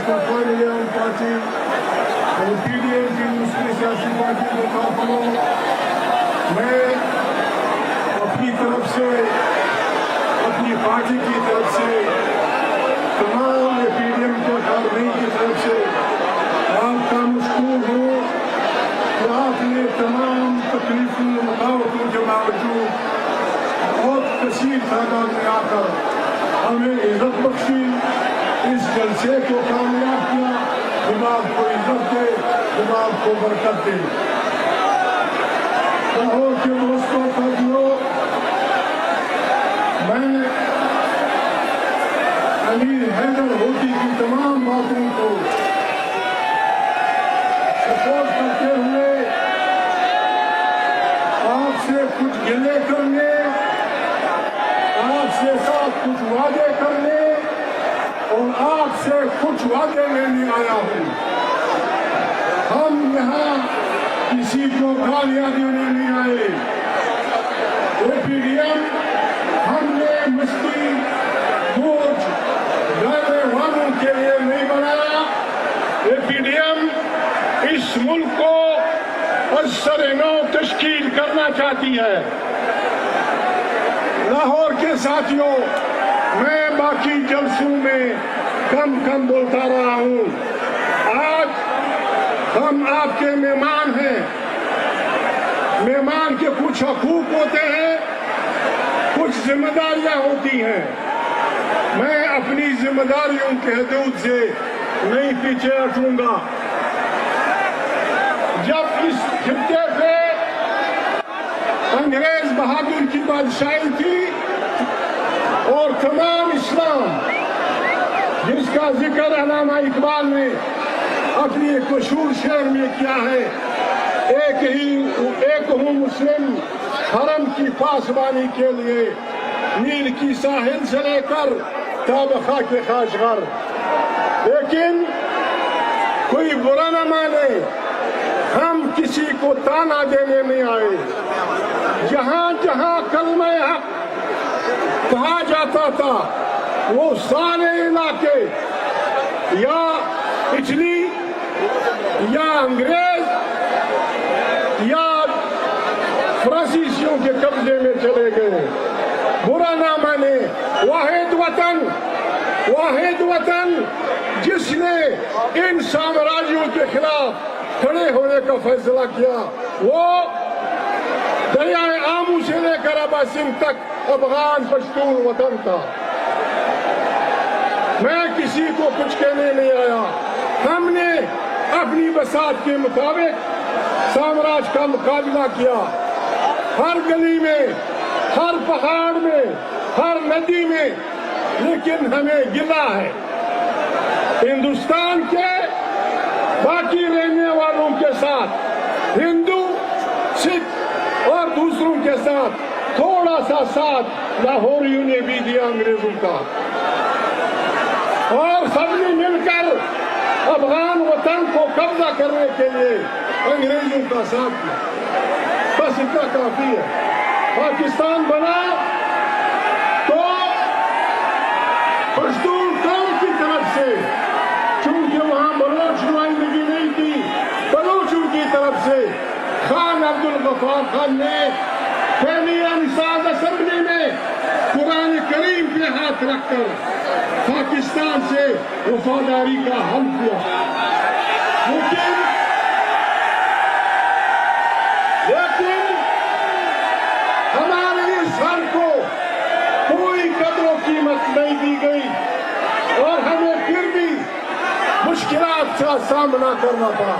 کوفائن party P D M کی دوسری سیاسی پارٹی کے کارکنوں، میں اپنی طرف سے، اپنی پارٹی کی طرف سے، تمام پی ڈی ایم کے کارکنوں کی طرف سے آپ کا مشکور ہوں کہ آپ نے تمام تکلیفوں رکاوٹوں کے باوجود بہت کثیر تعداد میں آ کر ہمیں عزت بخشی، اس جلسے کو کامیاب کیا۔ خدا آپ کو عزت دے، خدا آپ کو برکت دے۔ لاہور کے دوستوں ساتھیوں، میں امیر حیدر ہوتی کی تمام باتوں کو سپورٹ کرتے ہوئے آپ سے کچھ گلے کرنے، آپ سے ساتھ کچھ وعدے کرنے اور آپ سے کچھ وعدے لینے آیا ہوں۔ ہم یہاں کسی کو گالیاں دینے نہیں آئے۔ اے پی ڈی ایم ہم نے مستی بوجھ ڈالنے والوں کے لیے نہیں بنایا۔ اے پی ڈی ایم اس ملک کو از سر نو تشکیل کرنا چاہتی ہے۔ لاہور کے ساتھیوں، میں باقی جلسوں میں کم بولتا رہا ہوں۔ آج ہم آپ کے مہمان ہیں۔ مہمان کے کچھ حقوق ہوتے ہیں، کچھ ذمہ داریاں ہوتی ہیں۔ میں اپنی ذمہ داریوں کے حدود سے نہیں پیچھے ہٹوں گا۔ جب اس خطے پہ انگریز بہادر کی بادشاہی تھی اور تمام اسلام، جس کا ذکر علامہ اقبال نے اپنی ایک مشہور شعر میں کیا ہے، ایک ہوں مسلم حرم کی پاسبانی کے لیے، نیل کی ساحل سے لے کر تاب خاک خاشغر۔ لیکن کوئی برا نہ مانے، ہم کسی کو تانا دینے نہیں آئے۔ جہاں جہاں کلمہ حق کہا جاتا تھا، وہ سارے علاقے یا اٹلی یا انگریز یا فرانسیسیوں کے قبضے میں چلے گئے۔ برا نہ مانے، واحد وطن جس نے ان سامراجیوں کے خلاف کھڑے ہونے کا فیصلہ کیا، وہ دریائے آمو سے لے کر ابا سندھ تک افغان پشتون وطن تھا۔ میں کسی کو کچھ کہنے نہیں آیا۔ ہم نے اپنی بساط کے مطابق سامراج کا مقابلہ کیا، ہر گلی میں، ہر پہاڑ میں، ہر ندی میں۔ لیکن ہمیں گلہ ہے ہندوستان کے باقی رہنے والوں کے ساتھ، ہندو، سکھ اور دوسروں کے ساتھ تھوڑا سا ساتھ لاہوریوں نے بھی دیا انگریزوں کا، اور سب نے مل کر افغان وطن کو قبضہ کرنے کے لیے انگریزوں کا ساتھ دیا۔ بس اتنا کافی ہے۔ پاکستان بنا تو پشتون قوم کی طرف سے، چونکہ وہاں بلوچ نمائندگی نہیں تھی، بلوچوں کی طرف سے خان عبدالغفار خان نے پہلی انساز اسمبلی میں قرآن کریم پہ ہاتھ رکھ کر پاکستان سے وفاداری کا حلف دیا۔ لیکن ہمارے اس حلف کو کوئی قدر و قیمت نہیں دی گئی، اور ہمیں پھر بھی مشکلات کا سامنا کرنا پڑا۔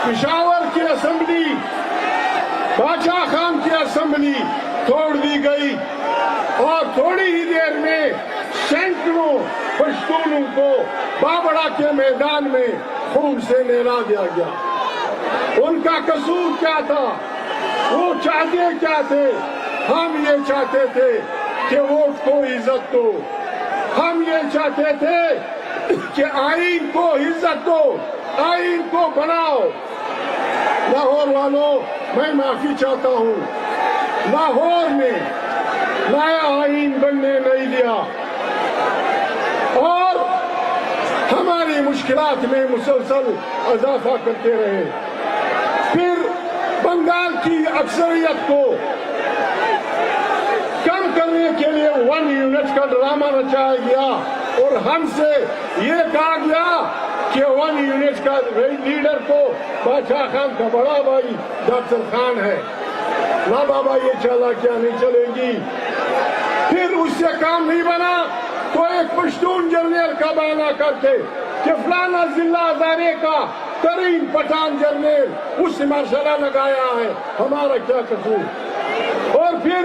پشاور کی اسمبلی، باچا خان کی اسمبلی توڑ دی گئی، اور تھوڑی ہی دیر میں سینکڑوں پشتونوں کو بابڑا کے میدان میں خون سے نہلا دیا گیا۔ ان کا قصور کیا تھا؟ وہ چاہتے کیا تھے؟ ہم یہ چاہتے تھے کہ ووٹ کو عزت دو، ہم یہ چاہتے تھے کہ آئین کو عزت دو، آئین کو بناؤ۔ لاہور والوں، میں معافی چاہتا ہوں، لاہور نے نیا آئین بننے نہیں دیا، اور मुश्किलात में मुसलसल इजाफा करते रहे। फिर बंगाल की अक्सरियत को कम करने के लिए 1 यूनिट का ड्रामा रचाया गया और हमसे ये कहा गया कि 1 यूनिट का लीडर को बादशाह खान का बड़ा भाई डॉक्टर खान है। ना बाबा, ये चला क्या नहीं चलेगी। फिर उससे काम नहीं बना तो एक पश्तून जर्नल का बहाना करके कि फलाना जिला हजारे का तरीन पठान जर्नल उसने मरसला लगाया है, हमारा क्या कसूर। और फिर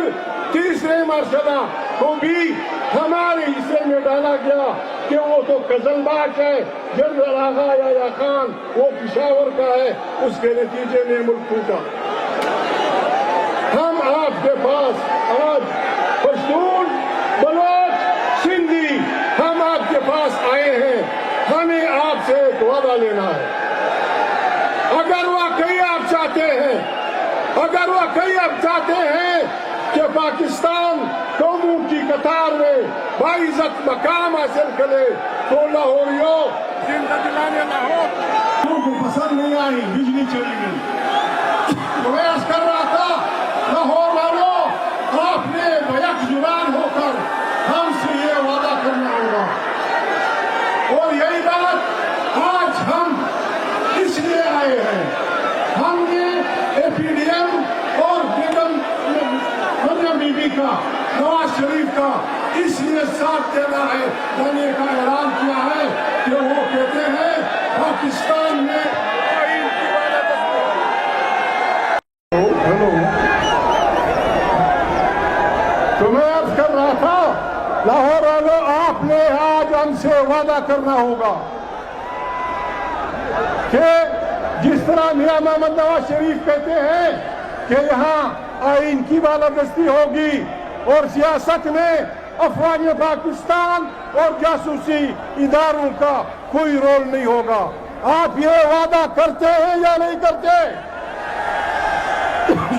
तीसरे मरसला को भी हमारे हिस्से में डाला गया कि वो तो कजनबाज है, जनरल आगा या खान वो पिशावर का है। उसके नतीजे में मुल्क टूटा। हम आपके पास आज पश्तून, बलोच, सिंधी हम आपके पास आए हैं। हमें आपसे एक वादा लेना है। अगर वाकई आप चाहते हैं कि पाकिस्तान कौमों की कतार में बाइज्जत मकाम हासिल करे तो लाहौरियों जिंदा दिलाने लाहौर को पसंद नहीं आई, बिजली चली गई। तो मैं अर्ज कर रहा था, लाहौर वालों, आपने बैक जुबान होकर हमसे ये वादा करना होगा। और यही बात आज हम इसलिए आए हैं। हमने APDM और बेगम बीबी का, नवाज शरीफ का इसलिए साथ देने का ऐलान किया है कि वो कहते हैं पाकिस्तान में आईन की हेलो। तो मैं अर्ज कर रहा था, लाहौर वालों, आपने आज हमसे वादा करना होगा कि जिस तरह मियां मोहम्मद नवाज शरीफ कहते हैं कि यहाँ आईन की बालादस्ती होगी और सियासत में अफवाज पाकिस्तान और जासूसी इदारों का कोई रोल नहीं होगा। आप ये वादा करते हैं या नहीं करते?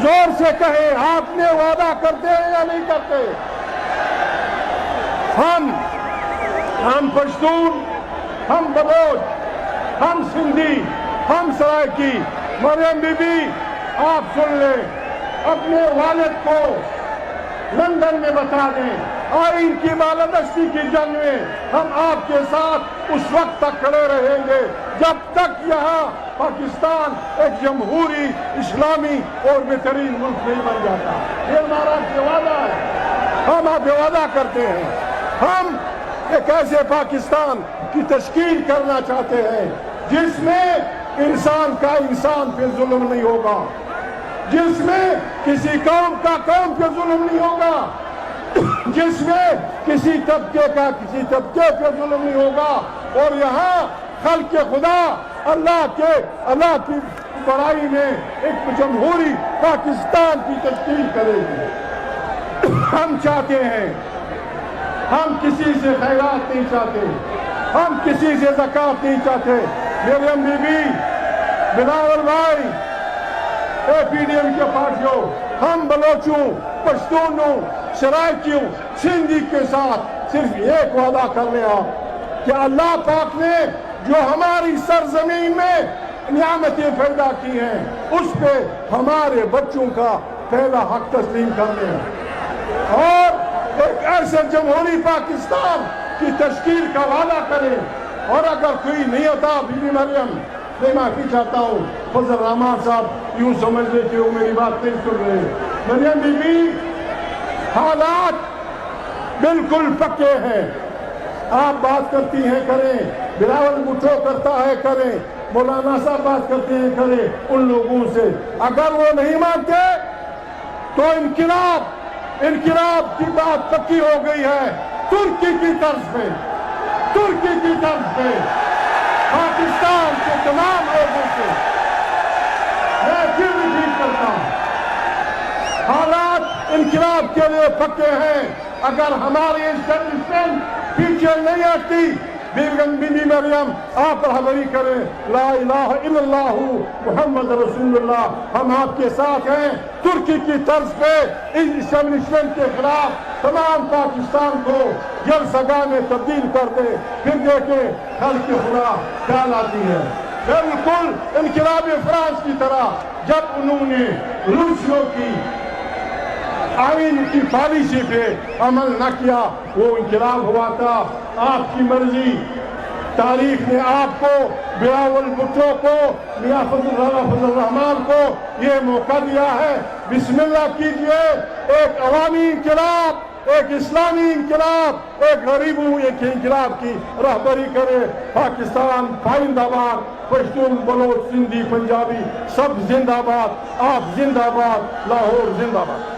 जोर से कहें, आपने वादा करते हैं या नहीं करते? हम पश्तून, हम बलोच, हम सिंधी, हम सराइकी, मरियम बीबी, आप सुन लें, अपने वालिद को लंदन में बता दें, आईन की बालादस्ती की जंग में हम आपके साथ उस वक्त तक खड़े रहेंगे जब तक यहाँ पाकिस्तान एक जमहूरी, इस्लामी और बेहतरीन मुल्क नहीं बन जाता। ये हमारा आपसे वादा है। हम आपसे वादा करते हैं, हम एक ऐसे पाकिस्तान की तश्कील करना चाहते हैं जिसमें इंसान का इंसान पे जुल्म नहीं होगा, जिसमें किसी कौम का कौम पे जुल्म नहीं होगा, जिसमें किसी तबके का किसी तबके पे जुल्म नहीं होगा। और यहाँ खल्क़ खुदा अल्लाह की बड़ाई में एक जमहूरी पाकिस्तान की तश्कील करेगी। हम चाहते हैं, हम किसी से खैरात नहीं चाहते, हम किसी से ज़कात नहीं चाहते। मरियम बीबी, बिलावल भाई, APDM के पार्टियों, हम बलोचों, पश्तूनों, सराइकियों, सिंधी के साथ सिर्फ एक वादा कर रहे हैं कि अल्लाह पाक ने जो हमारी सरजमीन में नियामतें पैदा की हैं उस पे हमारे बच्चों का पहला हक तस्लीम करने हैं और एक ऐसे जमहूरी पाकिस्तान की तश्कील का वादा करें। और अगर कोई नहीं होता, बीबी मरियम, मैं माफी चाहता हूँ, फजल रहमान साहब यूं समझ ले कि वो मेरी बात नहीं सुन रहे। मरियम बीबी, हालात बिल्कुल पक्के हैं। आप बात करती हैं करें, बिलावल भुट्टो करता है करें, मौलाना साहब बात करते हैं करें उन लोगों से। अगर वो नहीं मानते तो इनकिलाब की बात पक्की हो गई है। तुर्की की तर्ज पे पाकिस्तान के तमाम लोगों से मैं फिर रिपीट करता हूं, हालात इनकलाब के लिए पक्के हैं। अगर हमारी एस्टेब्लिशमेंट पीछे नहीं हटती, बीबी मरियम आप रहबरी करें, ला इलाहा इल्लल्लाह मुहम्मद रसूलुल्लाह, हम आपके साथ हैं। तुर्की की तर्ज पे इस एस्टेब्लिशमेंट के खिलाफ تمام پاکستان کو جلسگاہ میں تبدیل کر دے. پھر دیکھیں خلق خدا کیا لاتی ہے. بالکل انقلاب فرانس کی طرح جب انہوں نے روسیوں کی آئین کی پالیسی پہ عمل نہ کیا وہ انقلاب ہوا تھا. آپ کی مرضی. تاریخ نے آپ کو بلاول بھٹو کو میاں فضل الرحمان کو یہ موقع دیا ہے. بسم اللہ کیجئے. ایک عوامی انقلاب, ایک اسلامی انقلاب, ایک غریبوں ایک انقلاب کی رہبری کرے. پاکستان پائندہ باد. پشتون, بلوچ, سندھی, پنجابی سب زندہ باد. آپ زندہ باد. لاہور زندہ باد.